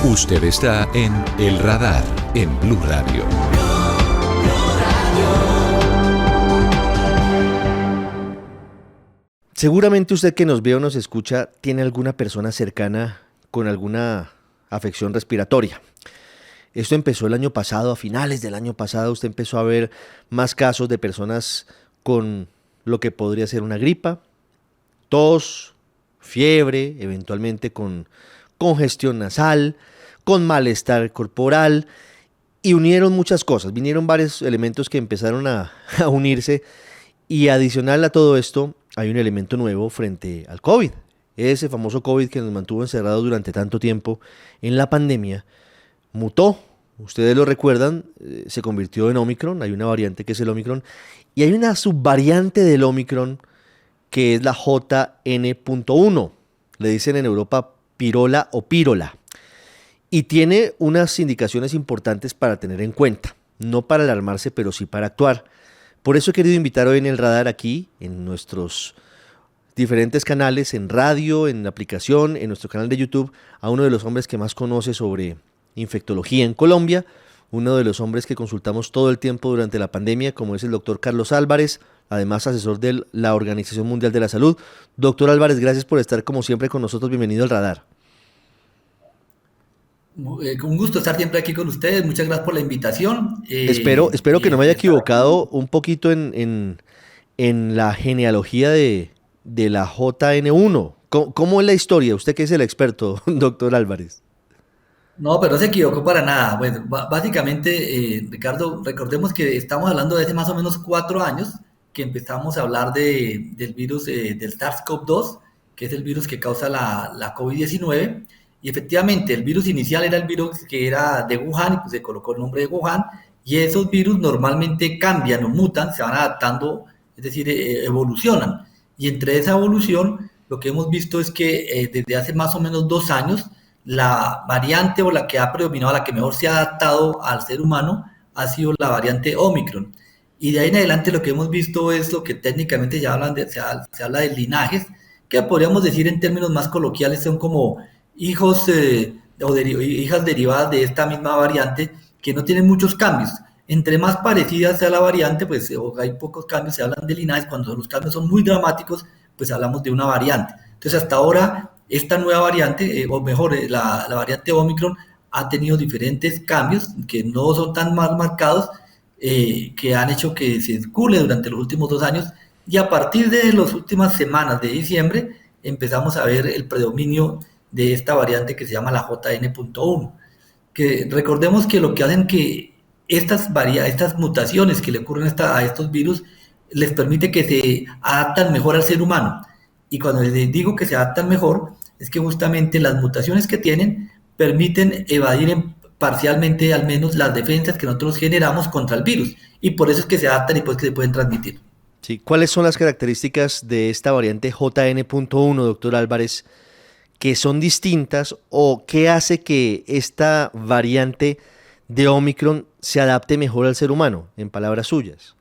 Usted está en El Radar, en Blue Radio. Seguramente usted que nos ve o nos escucha tiene alguna persona cercana con alguna afección respiratoria. Esto empezó el año pasado, a finales del año pasado usted empezó a ver más casos de personas con lo que podría ser una gripa, tos, fiebre, eventualmente con congestión nasal, con malestar corporal, y unieron muchas cosas, vinieron varios elementos que empezaron a unirse, y adicional a todo esto hay un elemento nuevo frente al COVID, ese famoso COVID que nos mantuvo encerrados durante tanto tiempo en la pandemia, mutó. Ustedes lo recuerdan, se convirtió en Omicron, hay una variante que es el Omicron, y hay una subvariante del Omicron que es la JN.1, le dicen en Europa pirola o pírola, y tiene unas indicaciones importantes para tener en cuenta, no para alarmarse, pero sí para actuar. Por eso he querido invitar hoy en El Radar, aquí, en nuestros diferentes canales, en radio, en la aplicación, en nuestro canal de YouTube, a uno de los hombres que más conoce sobre infectología en Colombia, uno de los hombres que consultamos todo el tiempo durante la pandemia, como es el doctor Carlos Álvarez, además asesor de la Organización Mundial de la Salud. Doctor Álvarez, gracias por estar como siempre con nosotros, bienvenido al Radar. Un gusto estar siempre aquí con ustedes, muchas gracias por la invitación. Espero que no me haya equivocado un poquito en la genealogía de la JN1. ¿Cómo es la historia? Usted que es el experto, doctor Álvarez. No, pero no se equivocó para nada. Bueno, básicamente, Ricardo, recordemos que estamos hablando de hace más o menos 4 años que empezamos a hablar del virus del SARS-CoV-2, que es el virus que causa la COVID-19. Y efectivamente, el virus inicial era el virus que era de Wuhan y pues se colocó el nombre de Wuhan. Y esos virus normalmente cambian o mutan, se van adaptando, es decir, evolucionan. Y entre esa evolución, lo que hemos visto es que desde hace más o menos 2 años, la variante o la que ha predominado, la que mejor se ha adaptado al ser humano, ha sido la variante Omicron. Y de ahí en adelante lo que hemos visto es lo que técnicamente se habla de linajes, que podríamos decir en términos más coloquiales son como hijos hijas derivadas de esta misma variante que no tienen muchos cambios. Entre más parecida sea la variante, pues hay pocos cambios, se hablan de linajes. Cuando los cambios son muy dramáticos, pues hablamos de una variante. Entonces hasta ahora esta nueva variante, o mejor, la variante Omicron ha tenido diferentes cambios que no son tan más marcados, que han hecho que circule durante los últimos 2 años, y a partir de las últimas semanas de diciembre empezamos a ver el predominio de esta variante que se llama la JN.1, que recordemos que lo que hacen que estas mutaciones que le ocurren a estos virus les permite que se adaptan mejor al ser humano. Y cuando les digo que se adaptan mejor, es que justamente las mutaciones que tienen permiten evadir parcialmente al menos las defensas que nosotros generamos contra el virus. Y por eso es que se adaptan y pues que se pueden transmitir. Sí. ¿Cuáles son las características de esta variante JN.1, doctor Álvarez, que son distintas, o qué hace que esta variante de Omicron se adapte mejor al ser humano, en palabras suyas?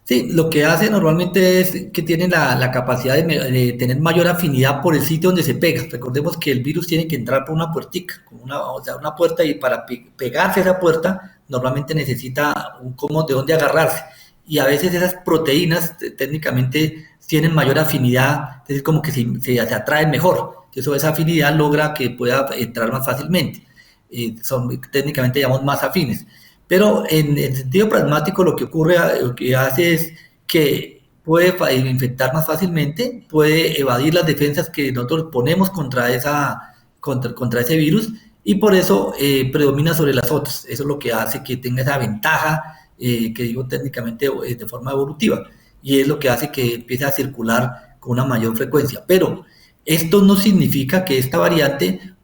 Sí, lo que hace normalmente es que tienen la capacidad de tener mayor afinidad por el sitio donde se pega. Recordemos que el virus tiene que entrar por una puertica, una puerta, y para pegarse a esa puerta normalmente necesita de dónde agarrarse. Y a veces esas proteínas técnicamente tienen mayor afinidad, es decir, como que se atraen mejor. Entonces esa afinidad logra que pueda entrar más fácilmente. Son técnicamente llamamos más afines. Pero en el sentido pragmático lo que hace es que puede infectar más fácilmente, puede evadir las defensas que nosotros ponemos contra ese virus, y por eso predomina sobre las otras. Eso es lo que hace que tenga esa ventaja, que digo técnicamente de forma evolutiva, y es lo que hace que empiece a circular con una mayor frecuencia. Pero esto no significa que esta variante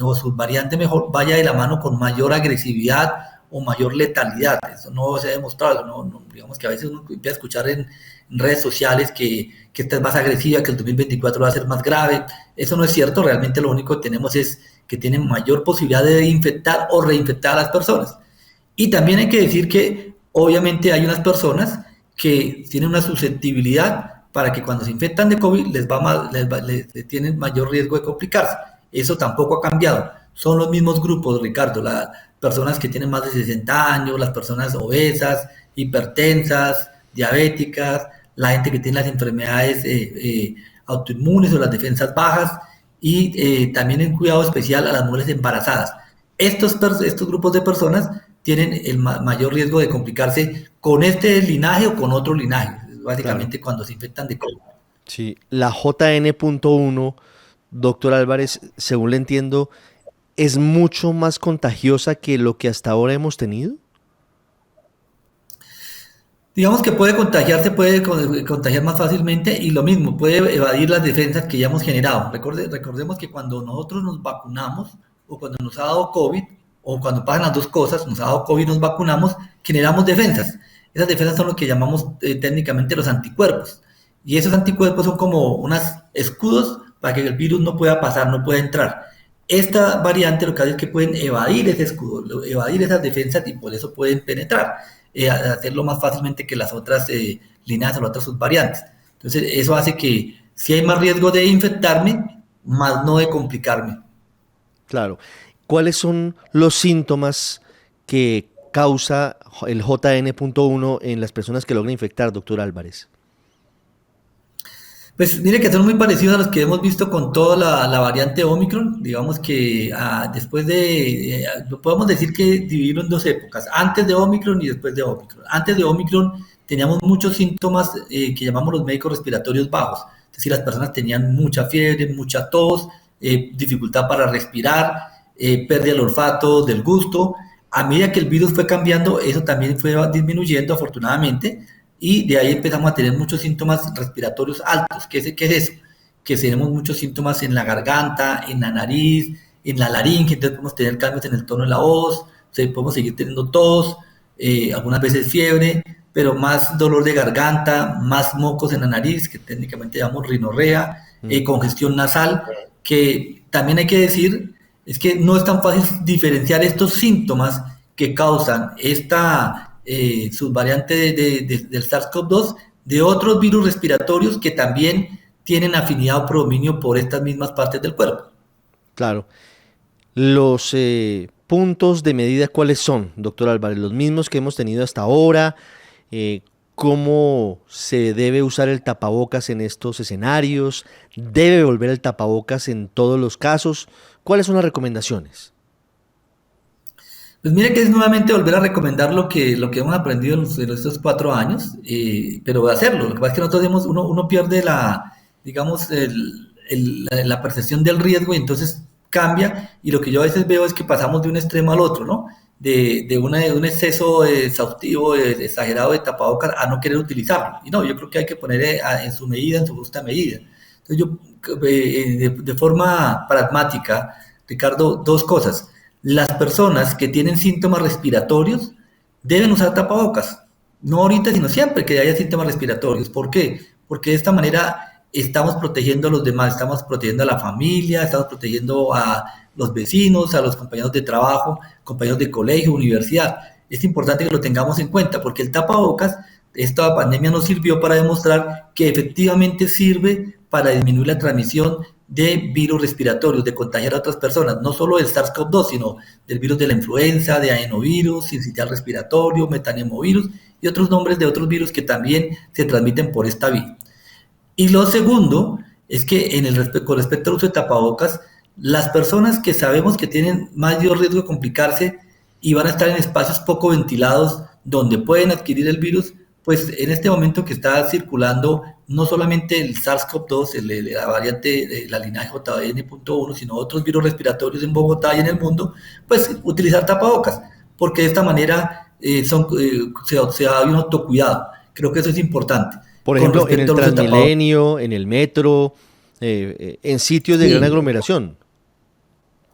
o subvariante mejor vaya de la mano con mayor agresividad o mayor letalidad. Eso no se ha demostrado. Digamos que a veces uno empieza a escuchar en redes sociales que esta es más agresiva, que el 2024 va a ser más grave. Eso no es cierto. Realmente lo único que tenemos es que tienen mayor posibilidad de infectar o reinfectar a las personas. Y también hay que decir que obviamente hay unas personas que tienen una susceptibilidad para que cuando se infectan de COVID les tienen mayor riesgo de complicarse. Eso tampoco ha cambiado. Son los mismos grupos, Ricardo, las personas que tienen más de 60 años, las personas obesas, hipertensas, diabéticas, la gente que tiene las enfermedades autoinmunes o las defensas bajas y también en cuidado especial a las mujeres embarazadas. Estos grupos de personas tienen el mayor riesgo de complicarse con este linaje o con otro linaje, básicamente Claro. cuando se infectan de COVID. Sí, la JN.1, doctor Álvarez, según le entiendo, es mucho más contagiosa que lo que hasta ahora hemos tenido. Digamos que puede contagiarse, puede contagiar más fácilmente y lo mismo, puede evadir las defensas que ya hemos generado. Recordemos que cuando nosotros nos vacunamos o cuando nos ha dado COVID o cuando pasan las dos cosas, nos ha dado COVID y nos vacunamos, generamos defensas. Esas defensas son lo que llamamos técnicamente los anticuerpos. Y esos anticuerpos son como unos escudos para que el virus no pueda pasar, no pueda entrar. Esta variante lo que hace es que pueden evadir ese escudo, evadir esas defensas y por eso pueden penetrar, hacerlo más fácilmente que las otras líneas o las otras subvariantes. Entonces, eso hace que si hay más riesgo de infectarme, más no de complicarme. Claro. ¿Cuáles son los síntomas que causa el JN.1 en las personas que logran infectar, doctor Álvarez? Pues mire que son muy parecidos a los que hemos visto con toda la variante Omicron. Digamos que después podemos decir que dividirlo en dos épocas, antes de Omicron y después de Omicron. Antes de Omicron teníamos muchos síntomas que llamamos los médicos respiratorios bajos. Es decir, las personas tenían mucha fiebre, mucha tos, dificultad para respirar, pérdida del olfato, del gusto. A medida que el virus fue cambiando, eso también fue disminuyendo afortunadamente y de ahí empezamos a tener muchos síntomas respiratorios altos. ¿Qué es eso? Que tenemos muchos síntomas en la garganta, en la nariz, en la laringe, entonces podemos tener cambios en el tono de la voz, podemos seguir teniendo tos, algunas veces fiebre, pero más dolor de garganta, más mocos en la nariz, que técnicamente llamamos rinorrea, Mm. congestión nasal, que también hay que decir, es que no es tan fácil diferenciar estos síntomas que causan esta subvariante del SARS-CoV-2 de otros virus respiratorios que también tienen afinidad o predominio por estas mismas partes del cuerpo. Claro. Los puntos de medida, ¿cuáles son, doctor Álvarez? Los mismos que hemos tenido hasta ahora. Eh, ¿Cómo se debe usar el tapabocas en estos escenarios? ¿Debe volver el tapabocas en todos los casos? ¿Cuáles son las recomendaciones? Pues mire que es nuevamente volver a recomendar lo que hemos aprendido en estos 4 años, pero hacerlo. Lo que pasa es que uno pierde digamos, la percepción del riesgo y entonces cambia. Y lo que yo a veces veo es que pasamos de un extremo al otro, ¿no? De un exceso exhaustivo, exagerado de tapabocas a no querer utilizarlo. Y no, yo creo que hay que poner en su medida, en su justa medida. Entonces de forma pragmática, Ricardo, dos cosas. Las personas que tienen síntomas respiratorios deben usar tapabocas. No ahorita, sino siempre que haya síntomas respiratorios. ¿Por qué? Porque de esta manera estamos protegiendo a los demás, estamos protegiendo a la familia, estamos protegiendo a los vecinos, a los compañeros de trabajo, compañeros de colegio, universidad. Es importante que lo tengamos en cuenta porque el tapabocas, esta pandemia nos sirvió para demostrar que efectivamente sirve para disminuir la transmisión de virus respiratorios, de contagiar a otras personas, no solo del SARS-CoV-2, sino del virus de la influenza, de adenovirus, sincitial respiratorio, metanemovirus y otros nombres de otros virus que también se transmiten por esta vía. Y lo segundo es que con respecto al uso de tapabocas, las personas que sabemos que tienen mayor riesgo de complicarse y van a estar en espacios poco ventilados donde pueden adquirir el virus, pues en este momento que está circulando no solamente el SARS-CoV-2, la variante de la linaje JN.1, sino otros virus respiratorios en Bogotá y en el mundo, pues utilizar tapabocas, porque de esta manera se da un autocuidado. Creo que eso es importante. Por Con ejemplo, en el respecto al uso de tapabocas. Transmilenio, en el metro, en sitios de gran Sí, aglomeración.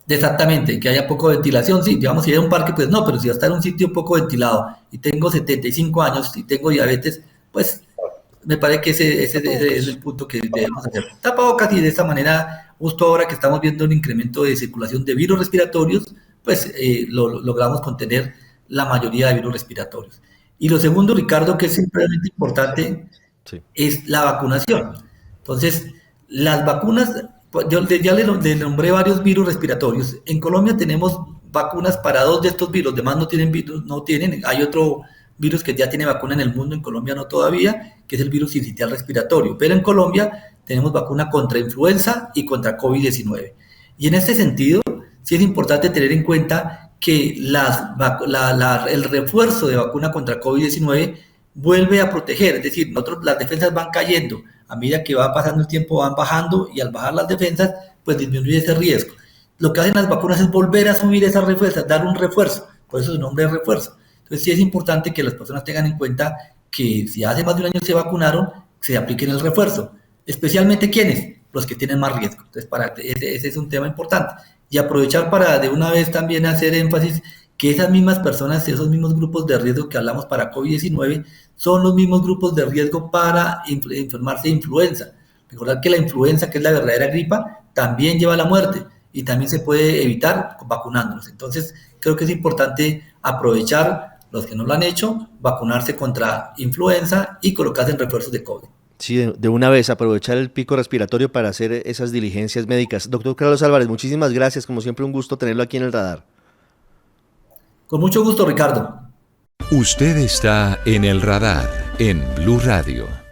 exactamente, que haya poco ventilación, sí, digamos, si hay un parque, pues no, pero si va a estar en un sitio poco ventilado y tengo 75 años y tengo diabetes, pues me parece que ese es el punto que debemos hacer. Tapabocas y de esta manera, justo ahora que estamos viendo un incremento de circulación de virus respiratorios, pues logramos contener la mayoría de virus respiratorios. Y lo segundo, Ricardo, que es simplemente importante, Sí. es la vacunación. Entonces, las vacunas Ya le nombré varios virus respiratorios. En Colombia tenemos vacunas para 2 de estos virus, los demás no tienen virus, no tienen. Hay otro virus que ya tiene vacuna en el mundo, en Colombia no todavía, que es el virus sincitial respiratorio. Pero en Colombia tenemos vacuna contra influenza y contra COVID-19. Y en este sentido, sí es importante tener en cuenta que el refuerzo de vacuna contra COVID-19 vuelve a proteger, es decir, las defensas van cayendo, a medida que va pasando el tiempo van bajando y al bajar las defensas, pues disminuye ese riesgo. Lo que hacen las vacunas es volver a subir esas defensas, dar un refuerzo, por eso su nombre es refuerzo. Entonces sí es importante que las personas tengan en cuenta que si hace más de un año se vacunaron, se apliquen el refuerzo. Especialmente ¿quiénes? Los que tienen más riesgo. Entonces ese es un tema importante. Y aprovechar para de una vez también hacer énfasis que esas mismas personas, esos mismos grupos de riesgo que hablamos para COVID-19, son los mismos grupos de riesgo para enfermarse de influenza. Recordar que la influenza, que es la verdadera gripa, también lleva a la muerte y también se puede evitar vacunándonos. Entonces, creo que es importante aprovechar, los que no lo han hecho, vacunarse contra influenza y colocarse en refuerzos de COVID. Sí, de una vez aprovechar el pico respiratorio para hacer esas diligencias médicas. Doctor Carlos Álvarez, muchísimas gracias. Como siempre, un gusto tenerlo aquí en el radar. Con mucho gusto, Ricardo. Usted está en el radar en Blue Radio.